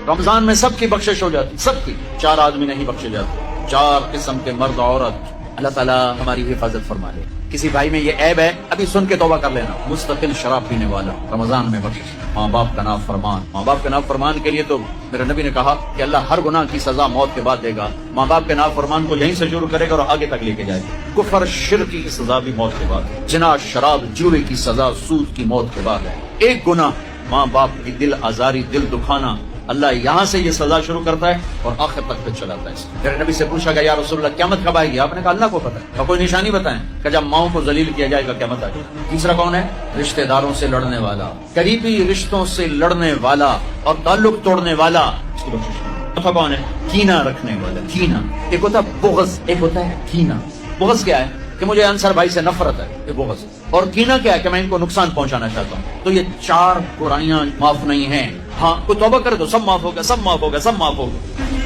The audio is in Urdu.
رمضان میں سب کی بخشش ہو جاتی، سب کی، 4 آدمی نہیں بخشے جاتے، 4 قسم کے مرد عورت۔ اللہ تعالیٰ ہماری حفاظت فرما لے۔ کسی بھائی میں یہ عیب ہے، ابھی سن کے توبہ کر لینا۔ مستقل شراب پینے والا، رمضان میں بخشش۔ ماں باپ کا نافرمان، ماں باپ کے نافرمان کے لیے تو میرے نبی نے کہا کہ اللہ ہر گناہ کی سزا موت کے بعد دے گا۔ ماں باپ کے نافرمان کو یہیں سے شروع کرے گا اور آگے تک لے کے جائے گا۔ کفر شرک کی سزا بھی موت کے بعد ہے، زنا شراب جوئے کی سزا سود کی موت کے بعد ہے۔ ایک گناہ ماں باپ کی دل آزاری، دل دکھانا، اللہ یہاں سے یہ سزا شروع کرتا ہے اور آخر تک پھر چلاتا ہے۔ میرے نبی سے پوچھا گیا یا رسول اللہ قیامت کب آئے گی؟ آپ نے کہا اللہ کو پتہ ہے۔ کوئی نشانی بتائیں کہ جب ماؤں کو ذلیل کیا جائے گا قیامت آئے گی۔ تیسرا کون ہے؟ رشتہ داروں سے لڑنے والا، قریبی رشتوں سے لڑنے والا اور تعلق توڑنے والا، اس کی بخشش نہیں۔ چوتھا کون ہے؟ کینہ رکھنے والا، کینہ۔ ایک ہوتا ہے بغض، ایک ہوتا ہے کینہ۔ بغض کیا ہے؟ کہ مجھے انصر بھائی سے نفرت ہے، یہ بغض۔ اور کینہ کیا ہے؟ کہ میں ان کو نقصان پہنچانا چاہتا ہوں۔ تو یہ 4 برائیاں معاف نہیں ہیں۔ ہاں کوئی توبہ کرے تو سب معاف ہوگا، سب معاف ہوگا، سب معاف ہوگا۔